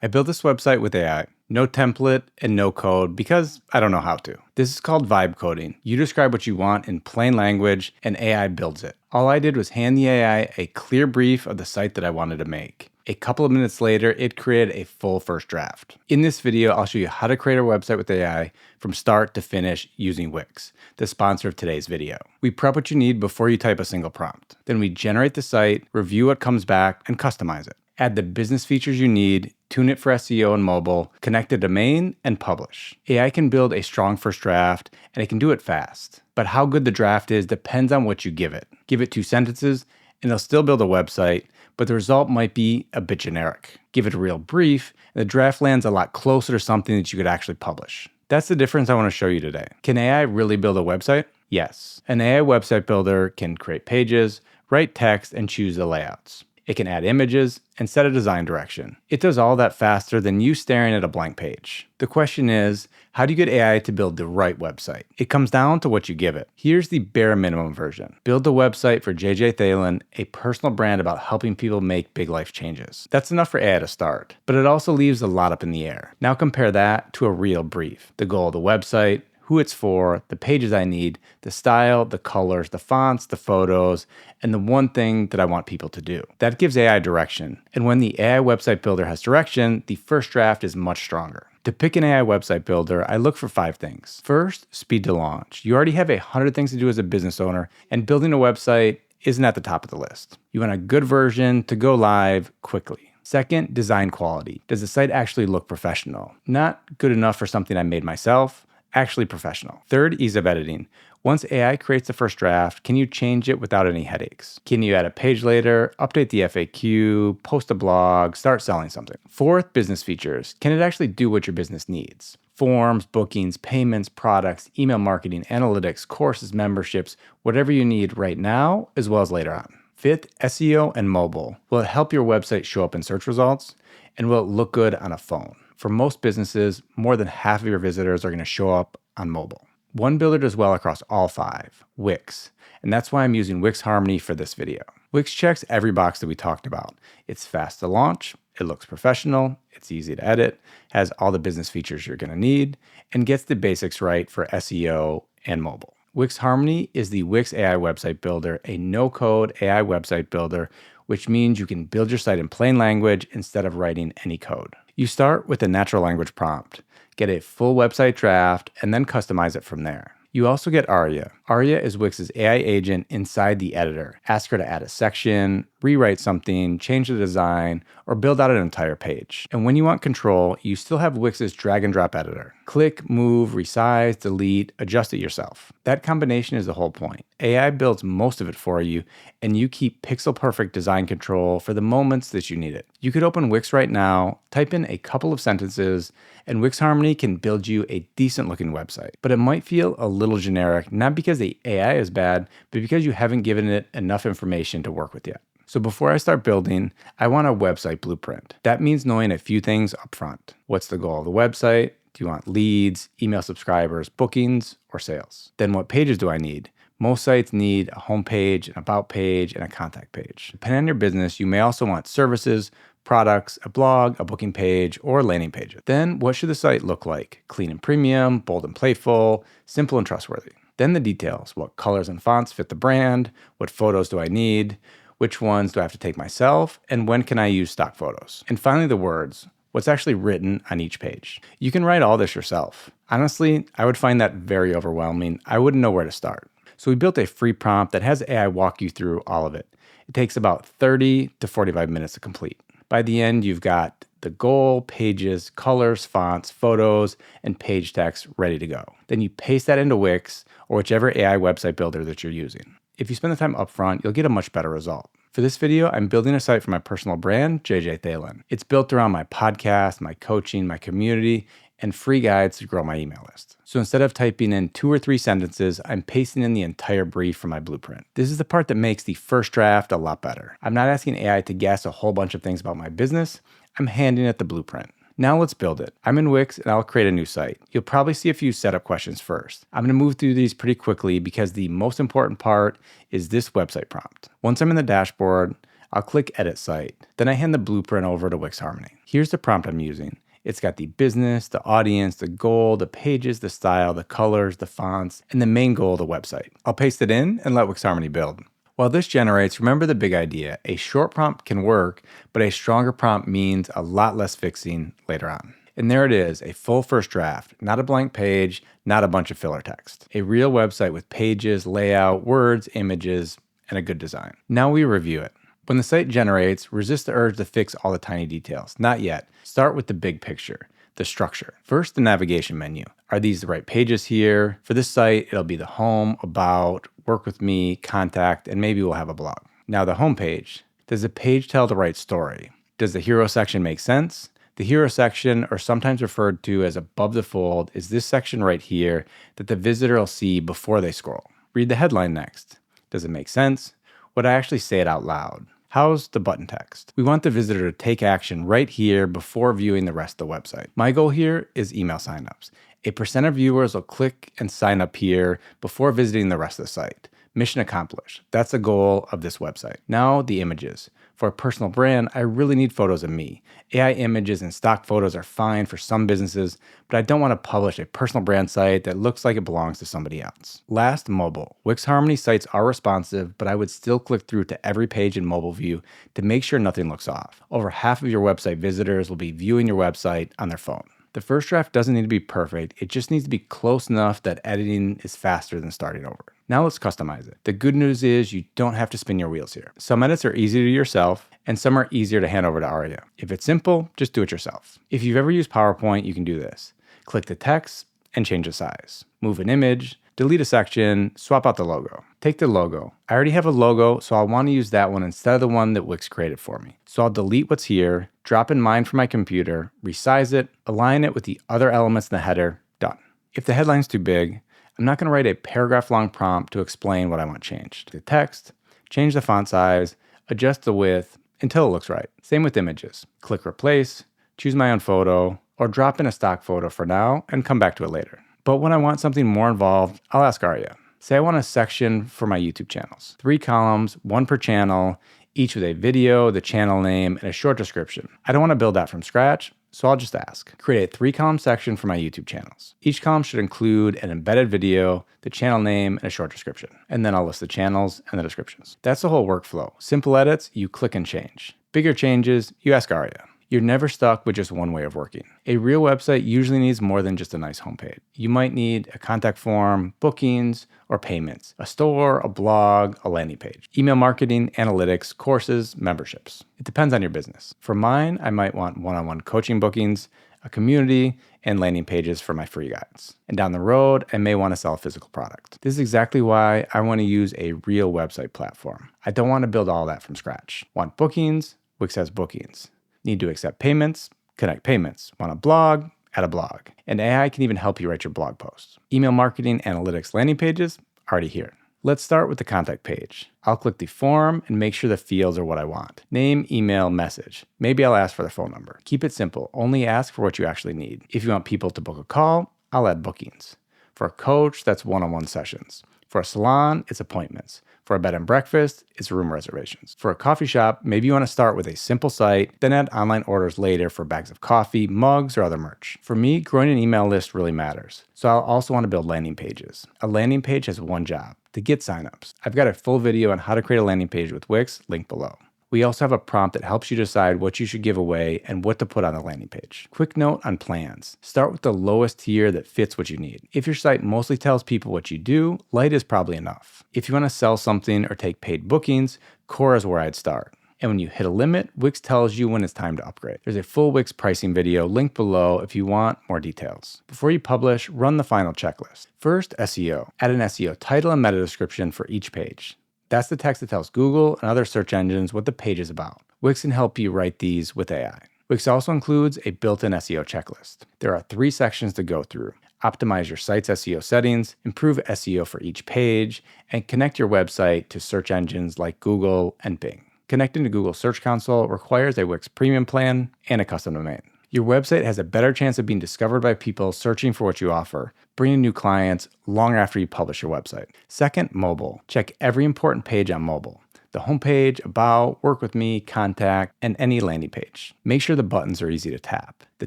I built this website with AI. No template and no code because I don't know how to. This is called vibe coding. You describe what you want in plain language and AI builds it. All I did was hand the AI a clear brief of the site that I wanted to make. A couple of minutes later, it created a full first draft. In this video, I'll show you how to create a website with AI from start to finish using Wix, the sponsor of today's video. We prep what you need before you type a single prompt. Then we generate the site, review what comes back, and customize it. Add the business features you need, tune it for SEO and mobile, connect a domain, and publish. AI can build a strong first draft, and it can do it fast. But how good the draft is depends on what you give it. Give it 2 sentences, and it'll still build a website, but the result might be a bit generic. Give it a real brief, and the draft lands a lot closer to something that you could actually publish. That's the difference I want to show you today. Can AI really build a website? Yes. An AI website builder can create pages, write text, and choose the layouts. It can add images and set a design direction. It does all that faster than you staring at a blank page. The question is, how do you get AI to build the right website? It comes down to what you give it. Here's the bare minimum version. Build a website for JJ Thalen, a personal brand about helping people make big life changes. That's enough for AI to start, but it also leaves a lot up in the air. Now compare that to a real brief. The goal of the website, who it's for, the pages I need, the style, the colors, the fonts, the photos, and the one thing that I want people to do. That gives AI direction. And when the AI website builder has direction, the first draft is much stronger. To pick an AI website builder, I look for 5 things. First, speed to launch. You already have 100 things to do as a business owner, and building a website isn't at the top of the list. You want a good version to go live quickly. Second, design quality. Does the site actually look professional? Not good enough for something I made myself, actually professional. Third, ease of editing. Once AI creates the first draft, can you change it without any headaches? Can you add a page later, update the FAQ, post a blog, start selling something? Fourth, business features. Can it actually do what your business needs? Forms, bookings, payments, products, email marketing, analytics, courses, memberships, whatever you need right now as well as later on. Fifth, SEO and mobile. Will it help your website show up in search results? And will it look good on a phone? For most businesses, more than half of your visitors are going to show up on mobile. One builder does well across all 5, Wix, and that's why I'm using Wix Harmony for this video. Wix checks every box that we talked about. It's fast to launch, it looks professional, it's easy to edit, has all the business features you're going to need, and gets the basics right for SEO and mobile. Wix Harmony is the Wix AI website builder, a no-code AI website builder, which means you can build your site in plain language instead of writing any code. You start with a natural language prompt, get a full website draft, and then customize it from there. You also get Aria. Aria is Wix's AI agent inside the editor. Ask her to add a section, rewrite something, change the design, or build out an entire page. And when you want control, you still have Wix's drag and drop editor. Click, move, resize, delete, adjust it yourself. That combination is the whole point. AI builds most of it for you, and you keep pixel perfect design control for the moments that you need it. You could open Wix right now, type in a couple of sentences, and Wix Harmony can build you a decent looking website. But it might feel a little generic, not because the AI is bad, but because you haven't given it enough information to work with yet. So before I start building, I want a website blueprint. That means knowing a few things up front. What's the goal of the website? Do you want leads, email subscribers, bookings, or sales? Then what pages do I need? Most sites need a home page, an about page, and a contact page. Depending on your business, you may also want services, products, a blog, a booking page, or landing pages. Then what should the site look like? Clean and premium, bold and playful, simple and trustworthy. Then the details. What colors and fonts fit the brand? What photos do I need? Which ones do I have to take myself? And when can I use stock photos? And finally, the words. What's actually written on each page. You can write all this yourself. Honestly, I would find that very overwhelming. I wouldn't know where to start. So we built a free prompt that has AI walk you through all of it. It takes about 30 to 45 minutes to complete. By the end, you've got the goal, pages, colors, fonts, photos, and page text ready to go. Then you paste that into Wix or whichever AI website builder that you're using. If you spend the time upfront, you'll get a much better result. For this video, I'm building a site for my personal brand, JJ Thalen. It's built around my podcast, my coaching, my community, and free guides to grow my email list. So instead of typing in 2 or 3 sentences, I'm pasting in the entire brief from my blueprint. This is the part that makes the first draft a lot better. I'm not asking AI to guess a whole bunch of things about my business. I'm handing it the blueprint. Now let's build it. I'm in Wix and I'll create a new site. You'll probably see a few setup questions first. I'm going to move through these pretty quickly because the most important part is this website prompt. Once I'm in the dashboard, I'll click Edit Site. Then I hand the blueprint over to Wix Harmony. Here's the prompt I'm using. It's got the business, the audience, the goal, the pages, the style, the colors, the fonts, and the main goal of the website. I'll paste it in and let Wix Harmony build. While this generates, remember the big idea. A short prompt can work, but a stronger prompt means a lot less fixing later on. And there it is, a full first draft, not a blank page, not a bunch of filler text. A real website with pages, layout, words, images, and a good design. Now we review it. When the site generates, resist the urge to fix all the tiny details. Not yet. Start with the big picture, the structure. First, the navigation menu. Are these the right pages here? For this site, it'll be the home, about, work with me, contact, and maybe we'll have a blog. Now the home page. Does the page tell the right story? Does the hero section make sense? The hero section, or sometimes referred to as above the fold, is this section right here that the visitor will see before they scroll. Read the headline next. Does it make sense? Would I actually say it out loud? How's the button text? We want the visitor to take action right here before viewing the rest of the website. My goal here is email signups. A percent of viewers will click and sign up here before visiting the rest of the site. Mission accomplished. That's the goal of this website. Now the images. For a personal brand, I really need photos of me. AI images and stock photos are fine for some businesses, but I don't want to publish a personal brand site that looks like it belongs to somebody else. Last, mobile. Wix Harmony sites are responsive, but I would still click through to every page in mobile view to make sure nothing looks off. Over half of your website visitors will be viewing your website on their phone. The first draft doesn't need to be perfect, it just needs to be close enough that editing is faster than starting over. Now let's customize it. The good news is you don't have to spin your wheels here. Some edits are easy to do yourself, and some are easier to hand over to Aria. If it's simple, just do it yourself. If you've ever used PowerPoint, you can do this. Click the text and change the size. Move an image, delete a section, swap out the logo. Take the logo. I already have a logo, so I'll want to use that one instead of the one that Wix created for me. So I'll delete what's here, drop in mine from my computer, resize it, align it with the other elements in the header, done. If the headline's too big, I'm not going to write a paragraph-long prompt to explain what I want changed. The text, change the font size, adjust the width until it looks right. Same with images. Click Replace, choose my own photo, or drop in a stock photo for now and come back to it later. But when I want something more involved, I'll ask Aria. Say I want a section for my YouTube channels. 3 columns, 1 per channel, each with a video, the channel name, and a short description. I don't want to build that from scratch, so I'll just ask. Create a 3-column section for my YouTube channels. Each column should include an embedded video, the channel name, and a short description. And then I'll list the channels and the descriptions. That's the whole workflow. Simple edits, you click and change. Bigger changes, you ask Aria. You're never stuck with just one way of working. A real website usually needs more than just a nice homepage. You might need a contact form, bookings, or payments, a store, a blog, a landing page, email marketing, analytics, courses, memberships. It depends on your business. For mine, I might want one-on-one coaching bookings, a community, and landing pages for my free guides. And down the road, I may want to sell a physical product. This is exactly why I want to use a real website platform. I don't want to build all that from scratch. Want bookings? Wix has bookings. Need to accept payments? Connect payments. Want a blog? Add a blog. And AI can even help you write your blog posts. Email marketing, analytics, landing pages? Already here. Let's start with the contact page. I'll click the form and make sure the fields are what I want. Name, email, message. Maybe I'll ask for their phone number. Keep it simple. Only ask for what you actually need. If you want people to book a call, I'll add bookings. For a coach, that's one-on-one sessions. For a salon, it's appointments. For a bed and breakfast, it's room reservations. For a coffee shop, maybe you want to start with a simple site, then add online orders later for bags of coffee, mugs, or other merch. For me, growing an email list really matters. So I'll also want to build landing pages. A landing page has one job, to get signups. I've got a full video on how to create a landing page with Wix, linked below. We also have a prompt that helps you decide what you should give away and what to put on the landing page. Quick note on plans. Start with the lowest tier that fits what you need. If your site mostly tells people what you do, light is probably enough. If you want to sell something or take paid bookings, core is where I'd start. And when you hit a limit, Wix tells you when it's time to upgrade. There's a full Wix pricing video linked below if you want more details. Before you publish, run the final checklist. First, SEO. Add an SEO title and meta description for each page. That's the text that tells Google and other search engines what the page is about. Wix can help you write these with AI. Wix also includes a built-in SEO checklist. There are 3 sections to go through. Optimize your site's SEO settings, improve SEO for each page, and connect your website to search engines like Google and Bing. Connecting to Google Search Console requires a Wix premium plan and a custom domain. Your website has a better chance of being discovered by people searching for what you offer, bringing new clients long after you publish your website. Second, mobile. Check every important page on mobile. the homepage, about, work with me, contact, and any landing page. Make sure the buttons are easy to tap, the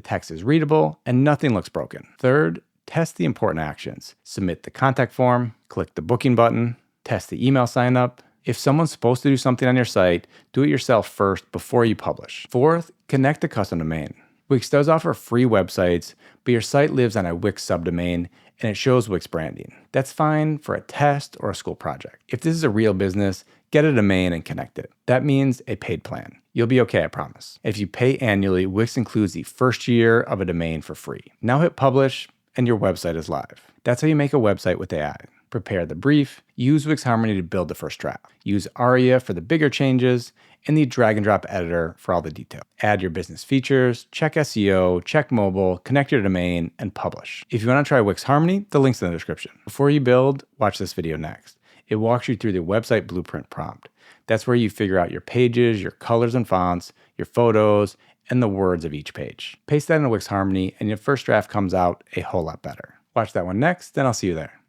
text is readable, and nothing looks broken. Third, test the important actions. Submit the contact form, click the booking button, test the email sign up. If someone's supposed to do something on your site, do it yourself first before you publish. Fourth, connect a custom domain. Wix does offer free websites, but your site lives on a Wix subdomain and it shows Wix branding. That's fine for a test or a school project. If this is a real business, get a domain and connect it. That means a paid plan. You'll be okay, I promise. If you pay annually, Wix includes the first year of a domain for free. Now hit publish and your website is live. That's how you make a website with AI. Prepare the brief, use Wix Harmony to build the first draft. Use Aria for the bigger changes, and the drag and drop editor for all the detail. Add your business features, check SEO, check mobile, connect your domain, and publish. If you want to try Wix Harmony, the link's in the description. Before you build, watch this video next. It walks you through the website blueprint prompt. That's where you figure out your pages, your colors and fonts, your photos, and the words of each page. Paste that in Wix Harmony, and your first draft comes out a whole lot better. Watch that one next, and I'll see you there.